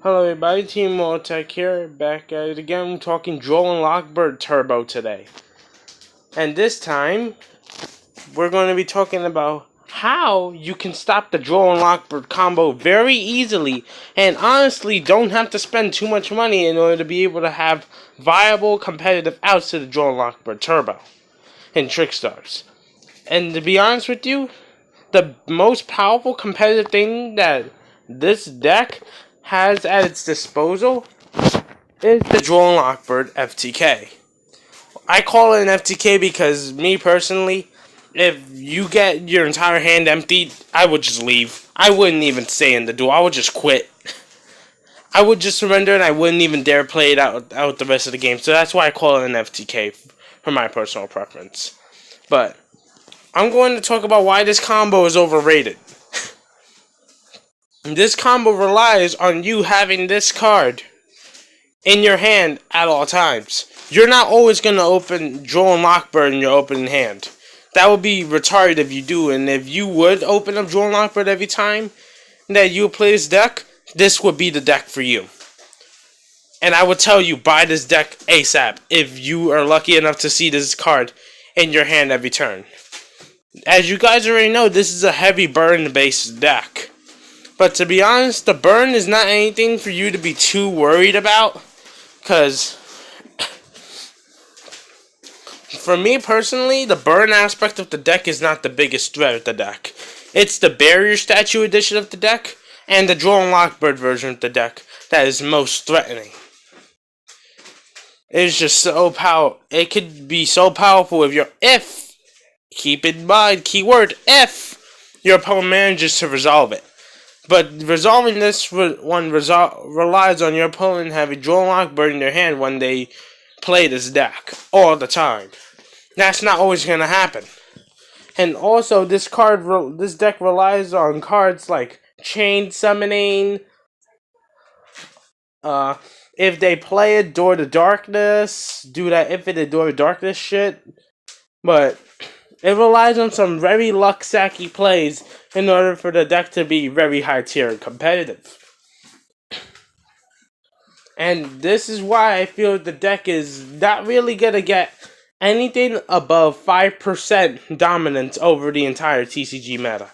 Hello everybody, Team Tech here, back at it again, talking Droll and Lockbird Turbo today. And this time, we're going to be talking about how you can stop the Droll and Lockbird combo very easily, and honestly don't have to spend too much money in order to be able to have viable competitive outs to the Droll and Lockbird Turbo in Trickstars. And to be honest with you, the most powerful competitive thing that this deck has at its disposal is the Droll and Lockbird FTK. I call it an FTK because, me personally, if you get your entire hand emptied, I would just leave. I wouldn't even stay in the duel. I would just quit. I would just surrender and I wouldn't even dare play it out the rest of the game. So that's why I call it an FTK for my personal preference. But I'm going to talk about why this combo is overrated. This combo relies on you having this card in your hand at all times. You're not always going to open Droll and Lockbird in your opening hand. That would be retarded if you do, and if you would open up Droll and Lockbird every time that you play this deck, this would be the deck for you. And I would tell you, buy this deck ASAP if you are lucky enough to see this card in your hand every turn. As you guys already know, this is a heavy burn-based deck. But to be honest, the burn is not anything for you to be too worried about. Because, for me personally, the burn aspect of the deck is not the biggest threat of the deck. It's the barrier statue edition of the deck and the Droll and Lockbird version of the deck that is most threatening. It's just so powerful. It could be so powerful if, keep in mind, keyword, if your opponent manages to resolve it. But resolving this one relies on your opponent having Droll and Lockbird in their hand when they play this deck all the time. That's not always going to happen. And also, this deck relies on cards like Chain Summoning. If they play it, Door to Darkness, do that Infinite Door to Darkness shit. But it relies on some very luck-sacky plays in order for the deck to be very high-tier and competitive. And this is why I feel the deck is not really going to get anything above 5% dominance over the entire TCG meta.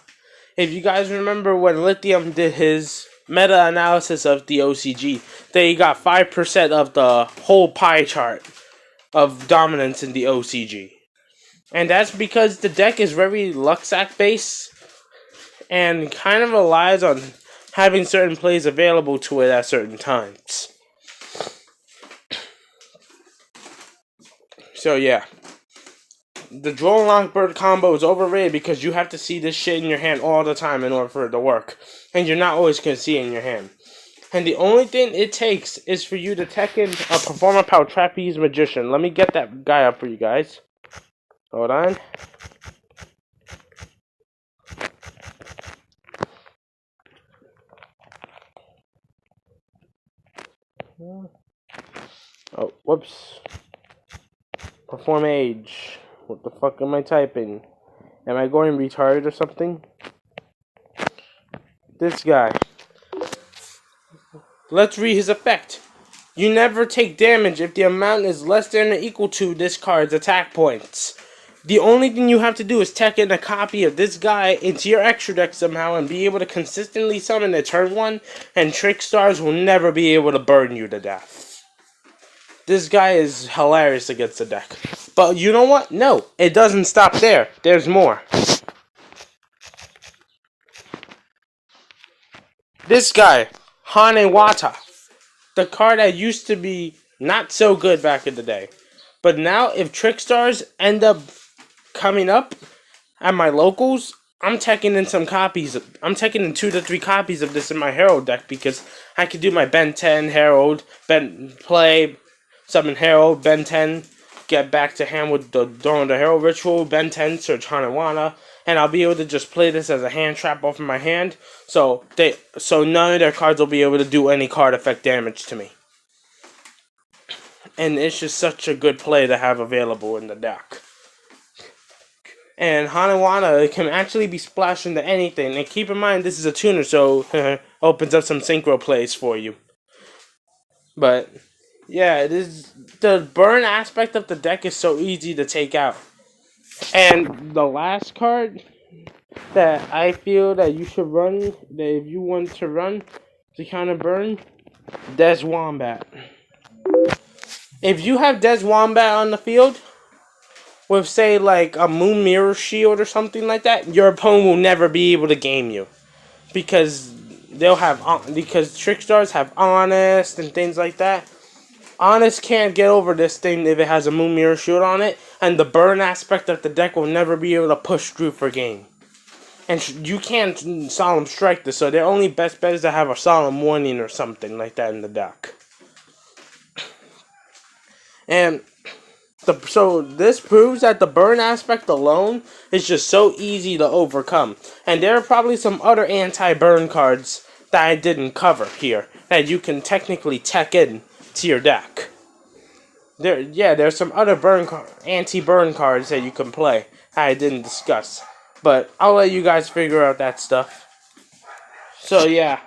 If you guys remember when Lithium did his meta-analysis of the OCG, they got 5% of the whole pie chart of dominance in the OCG. And that's because the deck is very luck-sack based and kind of relies on having certain plays available to it at certain times. So yeah, the Droll and Lockbird combo is overrated because you have to see this shit in your hand all the time in order for it to work. And you're not always going to see it in your hand. And the only thing it takes is for you to tech in a Performer Power Trapeze Magician. Let me get that guy up for you guys. Hold on. Oh, whoops. Perform age. What the fuck am I typing? Am I going retarded or something? This guy. Let's read his effect. You never take damage if the amount is less than or equal to this card's attack points. The only thing you have to do is tech in a copy of this guy into your extra deck somehow and be able to consistently summon it turn 1, and Trickstars will never be able to burn you to death. This guy is hilarious against the deck. But you know what? No, it doesn't stop there. There's more. This guy, Hanewata. The card that used to be not so good back in the day. But now, if Trickstars end up coming up at my locals, I'm taking in some copies. I'm taking in 2 to 3 copies of this in my Herald deck because I could do my Ben 10 Herald, play, summon Herald, Ben 10, get back to hand with the Dawn the Herald Ritual, Ben 10, search Hanawana, and I'll be able to just play this as a hand trap off of my hand, so none of their cards will be able to do any card effect damage to me. And it's just such a good play to have available in the deck. And Hanawana can actually be splashed into anything. And keep in mind, this is a tuner, so opens up some synchro plays for you. But yeah, it is the burn aspect of the deck is so easy to take out. And the last card that I feel that you should run, that if you want to run to counter burn, Des Wombat. If you have Des Wombat on the field with, say, like a Moon Mirror Shield or something like that, your opponent will never be able to game you because because Trickstars have Honest and things like that. Honest can't get over this thing if it has a Moon Mirror Shield on it, and the burn aspect of the deck will never be able to push through for game. And you can't Solemn Strike this, so their only best bet is to have a Solemn Warning or something like that in the deck. And so this proves that the burn aspect alone is just so easy to overcome. And there are probably some other anti-burn cards that I didn't cover here that you can technically tech in to your deck. There's some other anti-burn cards that you can play that I didn't discuss. But I'll let you guys figure out that stuff. So yeah,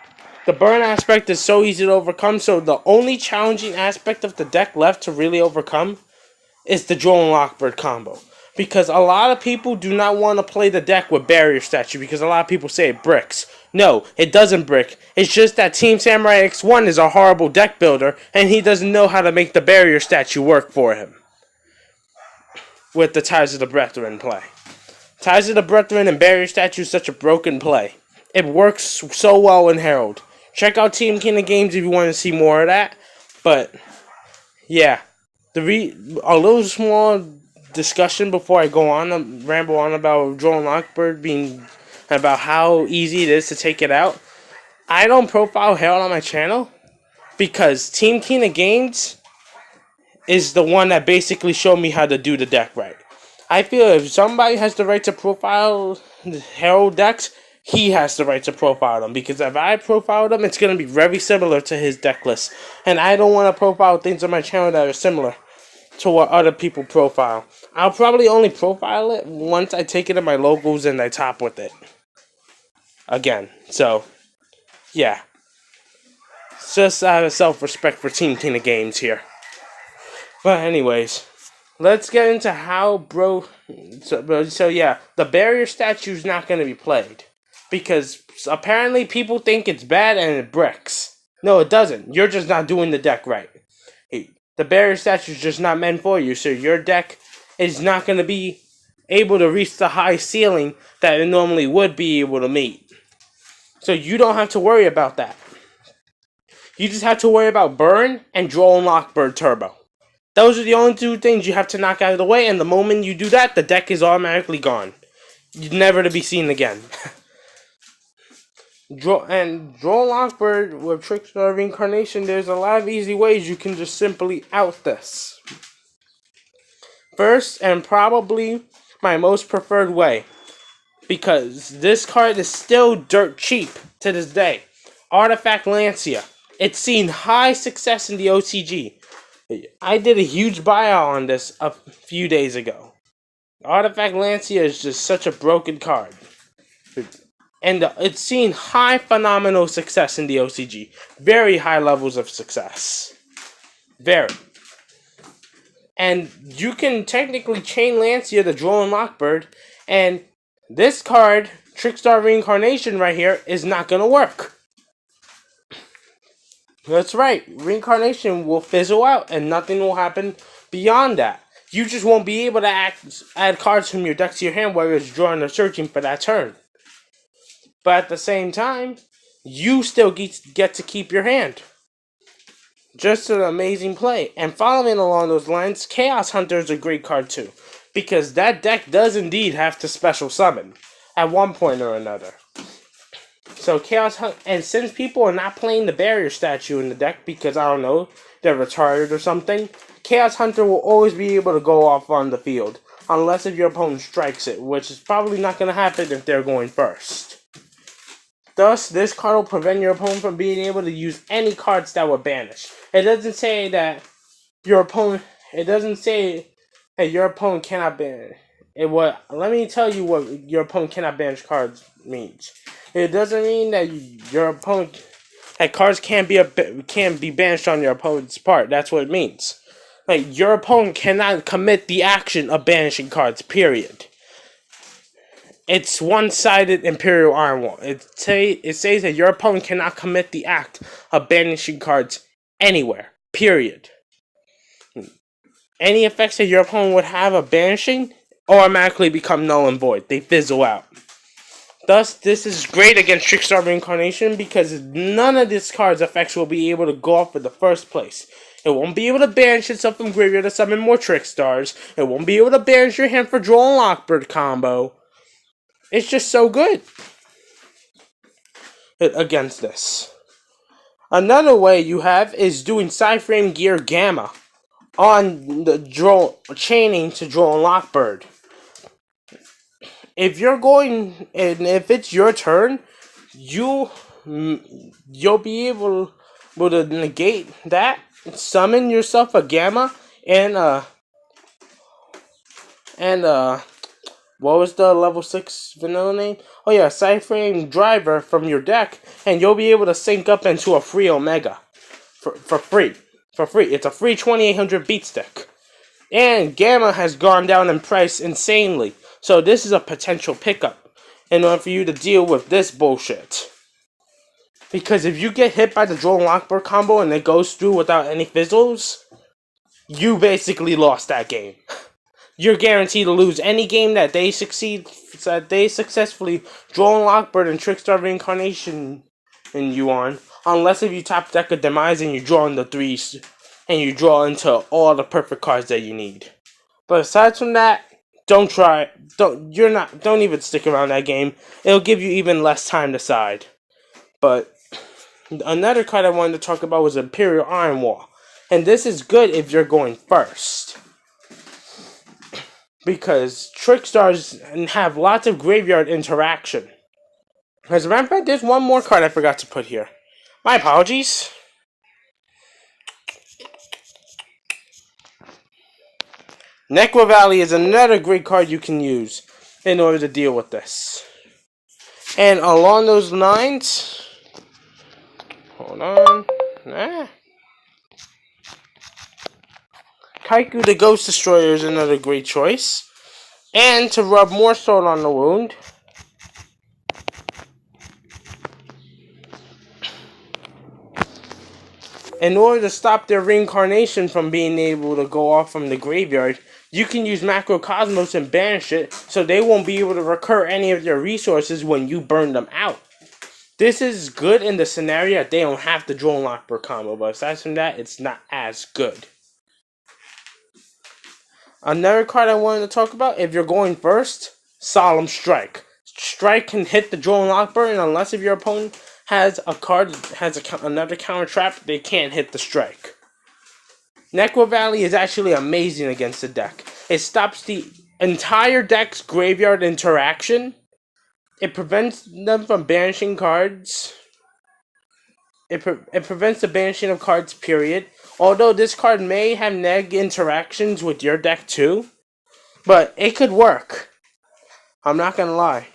the burn aspect is so easy to overcome, so the only challenging aspect of the deck left to really overcome is the Droll and Lockbird combo. Because a lot of people do not want to play the deck with Barrier Statue, because a lot of people say it bricks. No, it doesn't brick. It's just that Team Samurai X1 is a horrible deck builder, and he doesn't know how to make the Barrier Statue work for him. With the Ties of the Brethren play. Ties of the Brethren and Barrier Statue is such a broken play. It works so well in Herald. Check out Team King of Games if you want to see more of that. But, yeah. A little small discussion before I go on and ramble on about Droll and Lockbird about how easy it is to take it out. I don't profile Herald on my channel because Team King of Games is the one that basically showed me how to do the deck right. I feel if somebody has the right to profile the Herald decks, he has the right to profile them. Because if I profile them, it's going to be very similar to his deck list. And I don't want to profile things on my channel that are similar to what other people profile. I'll probably only profile it once I take it in my logos and I top with it. Again. So, yeah. It's just out of self-respect for Team King of Games here. But anyways, let's get into how So yeah, the Barrier Statue is not going to be played. Because apparently people think it's bad and it bricks. No, it doesn't. You're just not doing the deck right. The Barrier Statue is just not meant for you, so your deck is not going to be able to reach the high ceiling that it normally would be able to meet. So you don't have to worry about that. You just have to worry about Burn and Droll and Lockbird Turbo. Those are the only two things you have to knock out of the way, and the moment you do that, the deck is automatically gone. You're never to be seen again. Droll and Lockbird with Trickstar Reincarnation, there's a lot of easy ways you can just simply out this. First, and probably my most preferred way, because this card is still dirt cheap to this day. Artifact Lancia. It's seen high success in the OCG. I did a huge buyout on this a few days ago. Artifact Lancia is just such a broken card. And it's seen high phenomenal success in the OCG. Very high levels of success. Very. And you can technically chain Lancia to Droll and Lockbird. And this card, Trickstar Reincarnation right here, is not going to work. That's right. Reincarnation will fizzle out and nothing will happen beyond that. You just won't be able to add cards from your deck to your hand while you're drawing or searching for that turn. But at the same time, you still get to keep your hand. Just an amazing play. And following along those lines, Chaos Hunter is a great card too. Because that deck does indeed have to special summon at one point or another. So Chaos Hunter, and since people are not playing the Barrier Statue in the deck because, I don't know, they're retarded or something, Chaos Hunter will always be able to go off on the field. Unless if your opponent strikes it, which is probably not going to happen if they're going first. Thus, this card will prevent your opponent from being able to use any cards that were banished. It doesn't say that your opponent. It doesn't say that your opponent cannot banish. Let me tell you what your opponent cannot banish cards means. It doesn't mean that your opponent Like, cards can't be banished on your opponent's part. That's what it means. Like, your opponent cannot commit the action of banishing cards, period. It's one-sided Imperial Iron Wall. It says that your opponent cannot commit the act of banishing cards anywhere, period. Any effects that your opponent would have of banishing automatically become null and void. They fizzle out. Thus, this is great against Trickstar Reincarnation because none of this card's effects will be able to go off in the first place. It won't be able to banish itself from graveyard to summon more Trickstars. It won't be able to banish your hand for DROLL and Lockbird combo. It's just so good against this. Another way you have is doing Side-Frame Gear Gamma on the chaining to DROLL and Lockbird. If you're going, and if it's your turn, you'll be able to negate that, summon yourself a Gamma, and what was the level 6 vanilla name? Oh yeah, Side-Frame Driver from your deck, and you'll be able to sync up into a free Omega for free. For free. It's a free 2800 beat stick. And Gamma has gone down in price insanely. So this is a potential pickup in order for you to deal with this bullshit. Because if you get hit by the DROLL and Lockbird combo and it goes through without any fizzles, you basically lost that game. You're guaranteed to lose any game that they successfully DROLL and Lockbird and Trickstar Reincarnation in you on. Unless if you top deck a Demise and you draw in the 3s and you draw into all the perfect cards that you need. But aside from that, don't even stick around that game. It'll give you even less time to side. But another card I wanted to talk about was Imperial Iron Wall. And this is good if you're going first. Because Trickstars have lots of graveyard interaction. As a matter of fact, there's one more card I forgot to put here. My apologies. Necro Valley is another great card you can use in order to deal with this. And along those lines, hold on. Kaiku the Ghost Destroyer is another great choice. And to rub more salt on the wound, in order to stop their reincarnation from being able to go off from the graveyard, you can use Macrocosmos and banish it so they won't be able to recur any of their resources when you burn them out. This is good in the scenario that they don't have the DROLL and Lockbird combo, but aside from that, it's not as good. Another card I wanted to talk about, if you're going first, Solemn Strike. Strike can hit the DROLL and Lockbird, and unless if your opponent has a card that has another counter trap, they can't hit the strike. Necro Valley is actually amazing against the deck. It stops the entire deck's graveyard interaction. It prevents them from banishing cards. It prevents the banishing of cards, period. Although this card may have neg interactions with your deck too. But it could work. I'm not gonna lie.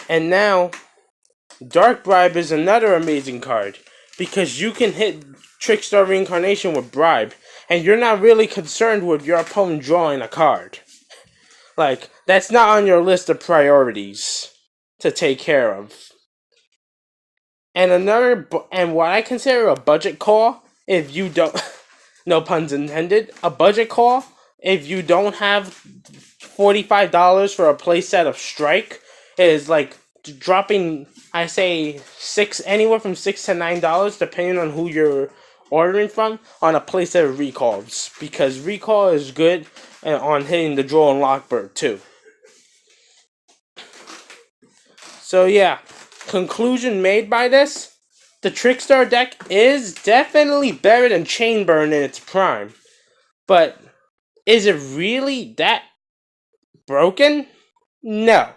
And now, Dark Bribe is another amazing card. Because you can hit Trickstar Reincarnation with Bribe. And you're not really concerned with your opponent drawing a card. Like, that's not on your list of priorities to take care of. And what I consider a budget call, if you don't, no puns intended, a budget call, if you don't have $45 for a playset of Strike, is like dropping, I say, anywhere from $6 to $9, depending on who you're ordering from, on a playset of Recalls. Because Recall is good on hitting the DROLL and Lockbird too. So yeah, conclusion made by this, the Trickstar deck is definitely better than Chainburn in its prime. But is it really that broken? No.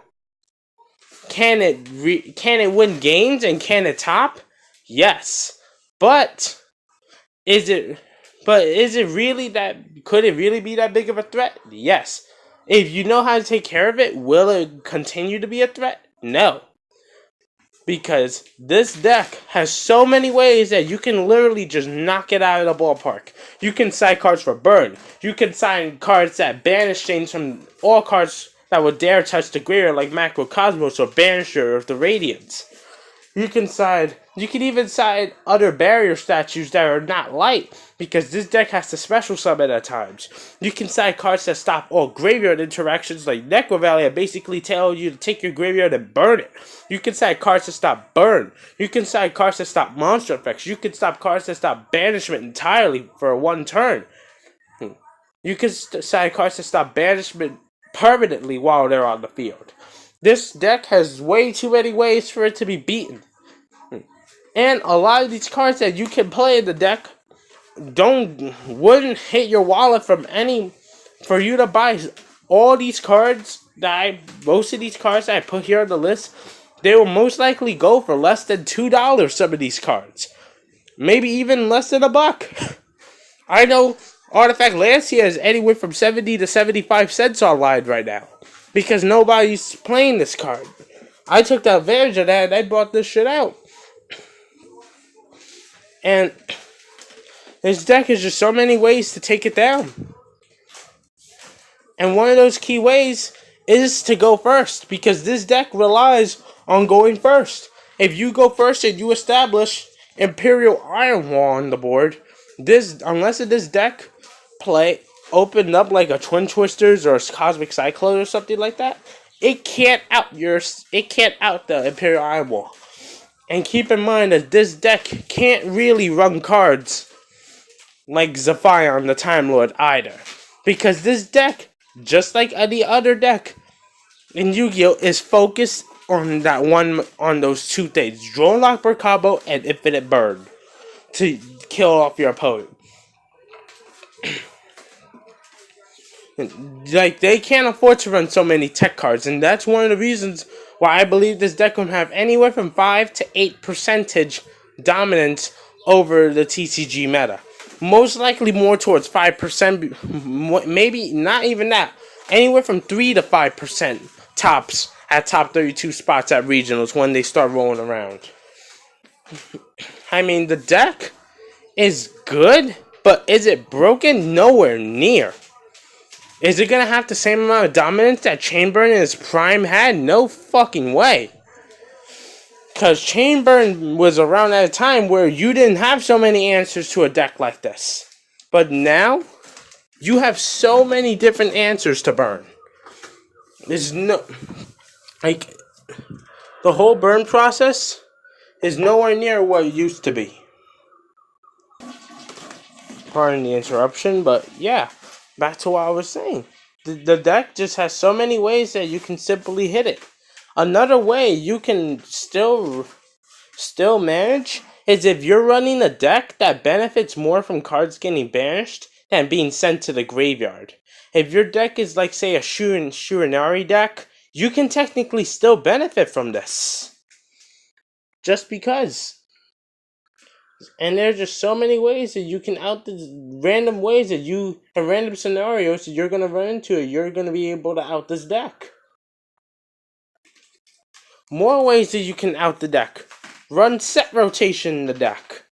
Can it win games and can it top? Yes. But is it really that, could it really be that big of a threat? Yes. If you know how to take care of it, will it continue to be a threat? No. Because this deck has so many ways that you can literally just knock it out of the ballpark. You can side cards for burn. You can sign cards that banish things from all cards that would dare touch the graveyard, like Macrocosmos or Banisher of the Radiance. You can even side other barrier statues that are not light, because this deck has to special summon at times. You can side cards that stop all graveyard interactions, like Necro Valley, and basically tell you to take your graveyard and burn it. You can side cards that stop burn. You can side cards that stop monster effects. You can stop cards that stop banishment entirely for one turn. You can side cards that stop banishment permanently while they're on the field. This deck has way too many ways for it to be beaten. And a lot of these cards that you can play in the deck wouldn't hit your wallet for you to buy all these cards most of these cards that I put here on the list. They will most likely go for less than $2. Some of these cards, maybe even less than $1. I know Artifact Lancia is anywhere from 70 to 75 cents online right now, because nobody's playing this card. I took the advantage of that and I brought this shit out. And this deck is just so many ways to take it down. And one of those key ways is to go first, because this deck relies on going first. If you go first and you establish Imperial Iron Wall on the board, unless this deck opened up like a Twin Twisters or a Cosmic Cyclone or something like that, it can't out the Imperial Iron Wall. And keep in mind that this deck can't really run cards like Zephion the Time Lord either, because this deck, just like any other deck in Yu-Gi-Oh, is focused on those two things: Drone Lockbird combo and Infinite Burn to kill off your opponent. Like, they can't afford to run so many tech cards, and that's one of the reasons why I believe this deck will have anywhere from 5 to 8% dominance over the TCG meta. Most likely more towards 5%, maybe not even that. Anywhere from 3 to 5% tops at top 32 spots at regionals when they start rolling around. I mean, the deck is good, but is it broken? Nowhere near. Is it going to have the same amount of dominance that Chainburn in its prime had? No fucking way. Because Chainburn was around at a time where you didn't have so many answers to a deck like this. But now, you have so many different answers to burn. There's no... Like, the whole burn process is nowhere near what it used to be. Pardon the interruption, but yeah. Back to what I was saying. The deck just has so many ways that you can simply hit it. Another way you can still manage is if you're running a deck that benefits more from cards getting banished than being sent to the graveyard. If your deck is like, say, a Shurinari deck, you can technically still benefit from this. Just because. And there's just so many ways that you can random scenarios that you're going to run into it. You're going to be able to out this deck. More ways that you can out the deck. Run set rotation in the deck.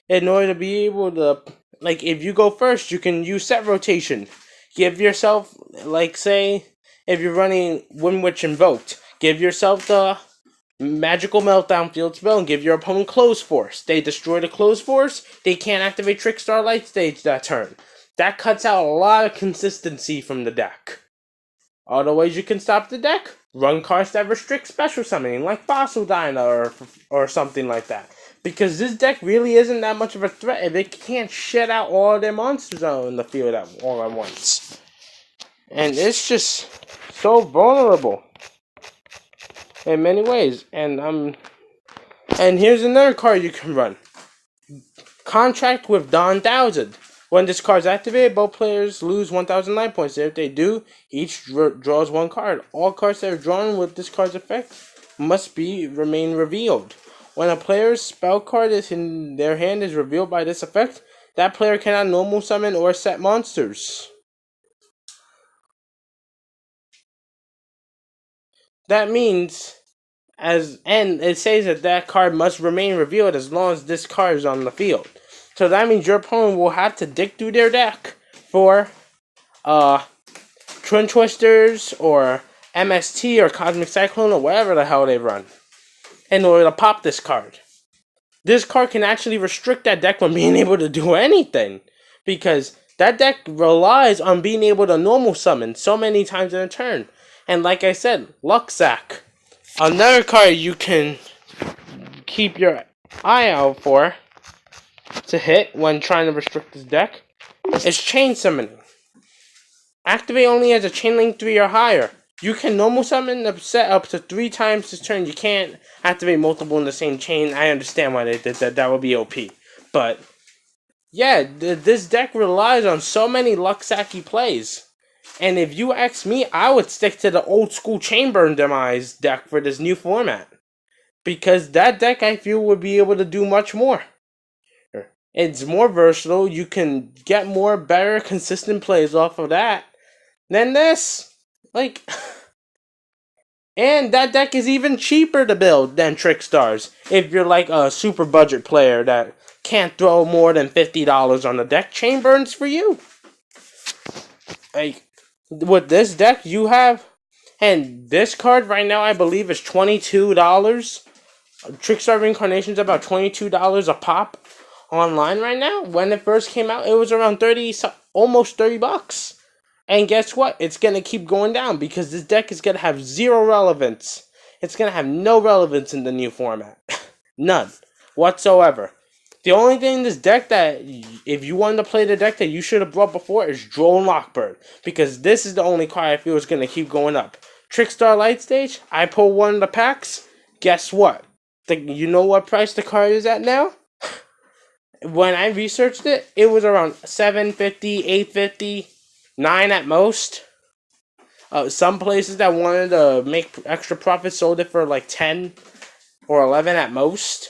In order to be able to, like, if you go first, you can use set rotation. Give yourself, like, say, if you're running Wind Witch Invoked, give yourself the Magical Meltdown field spell and give your opponent Close Force. They destroy the Close Force, they can't activate Trickstar Light Stage that turn. That cuts out a lot of consistency from the deck. Other ways you can stop the deck: run cards that restrict special summoning, like Fossil Dyna or something like that. Because this deck really isn't that much of a threat if it can't shit out all their monsters out in the field all at once. And it's just so vulnerable in many ways. And here's another card you can run. Contract with Dawn 1000. When this card is activated, both players lose 1,000 life points. If they do, each draws one card. All cards that are drawn with this card's effect must remain revealed. When a player's spell card is in their hand is revealed by this effect, that player cannot normal summon or set monsters. That means and it says that card must remain revealed as long as this card is on the field. So that means your opponent will have to dig through their deck for Twin Twisters or MST or Cosmic Cyclone or whatever the hell they run in order to pop this card. This card can actually restrict that deck from being able to do anything, because that deck relies on being able to normal summon so many times in a turn. And like I said, Luxac, another card you can keep your eye out for to hit when trying to restrict this deck is Chain Summoning. Activate only as a Chain Link 3 or higher. You can normal summon the set up to 3 times this turn. You can't activate multiple in the same chain. I understand why they did that. That would be OP. But, yeah, this deck relies on so many Luxacky plays. And if you ask me, I would stick to the old school Chainburn Demise deck for this new format. Because that deck, I feel, would be able to do much more. It's more versatile. You can get more, better, consistent plays off of that than this. Like, and that deck is even cheaper to build than Trickstars. If you're like a super budget player that can't throw more than $50 on the deck, Chainburn's for you. Like, with this deck you have, and this card right now I believe is $22. Trickstar Reincarnation's about $22 a pop online right now. When it first came out, it was around almost $30. And guess what? It's going to keep going down because this deck is going to have zero relevance. It's going to have no relevance in the new format. None whatsoever. The only thing in this deck that, if you wanted to play the deck that you should have brought before, is DROLL and Lockbird. Because this is the only card I feel is going to keep going up. Trickstar Light Stage, I pull one of the packs. Guess what? You know what price the card is at now? When I researched it, it was around $7.50, $8.50. 9 at most. Some places that wanted to make extra profit sold it for like 10 or 11 at most.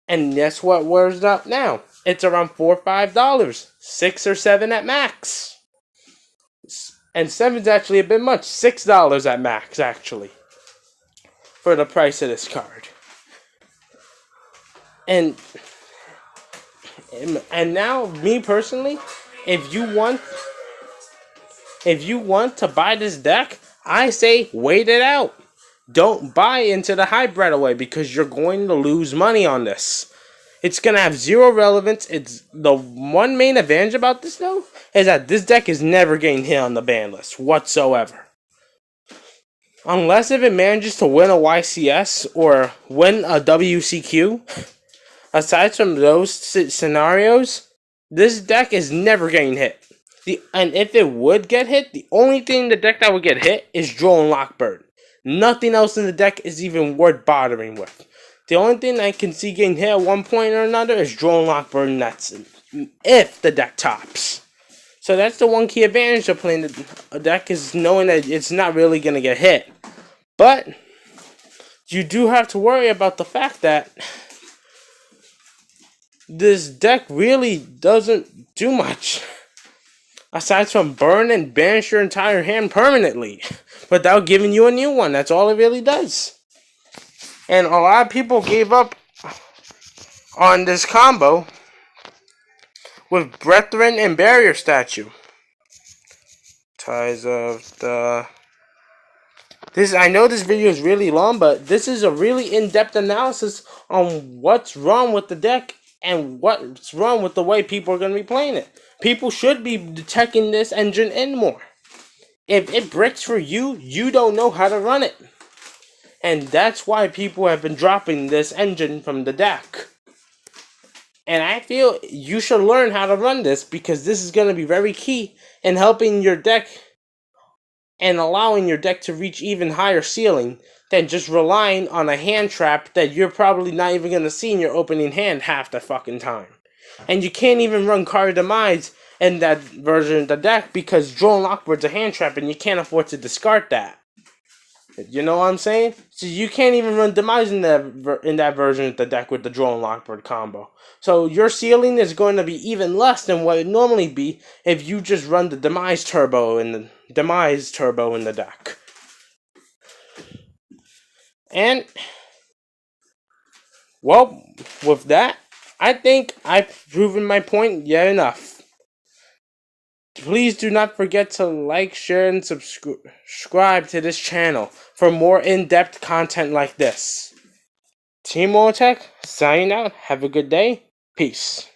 And guess what wears up now? It's around $4 or $5. 6 or 7 at max. And 7's actually a bit much. $6 at max, actually. For the price of this card. And now, me personally, if you want to buy this deck, I say wait it out. Don't buy into the hype right away because you're going to lose money on this. It's going to have zero relevance. It's the one main advantage about this, though, is that this deck is never getting hit on the ban list whatsoever. Unless if it manages to win a YCS or win a WCQ. Aside from those scenarios, this deck is never getting hit. And if it would get hit, the only thing in the deck that would get hit is DROLL and Lockbird. Nothing else in the deck is even worth bothering with. The only thing I can see getting hit at one point or another is DROLL and Lockbird, and that's if the deck tops. So that's the one key advantage of playing the deck, is knowing that it's not really going to get hit. But you do have to worry about the fact that this deck really doesn't do much. Aside from burn and banish your entire hand permanently without giving you a new one. That's all it really does. And a lot of people gave up on this combo with Brethren and Barrier Statue. Ties of the... I know this video is really long, but this is a really in-depth analysis on what's wrong with the deck and what's wrong with the way people are going to be playing it. People should be checking this engine in more. If it bricks for you, you don't know how to run it. And that's why people have been dropping this engine from the deck. And I feel you should learn how to run this, because this is going to be very key in helping your deck and allowing your deck to reach even higher ceiling than just relying on a hand trap that you're probably not even going to see in your opening hand half the fucking time. And you can't even run Card Demise in that version of the deck because DROLL and Lockbird's a hand trap and you can't afford to discard that. You know what I'm saying? So you can't even run Demise in that version of the deck with the DROLL and Lockbird combo. So your ceiling is going to be even less than what it normally be if you just run the Demise Turbo in the deck. And, well, with that, I think I've proven my point yet enough. Please do not forget to like, share, and subscribe to this channel for more in-depth content like this. Team Tech, signing out. Have a good day. Peace.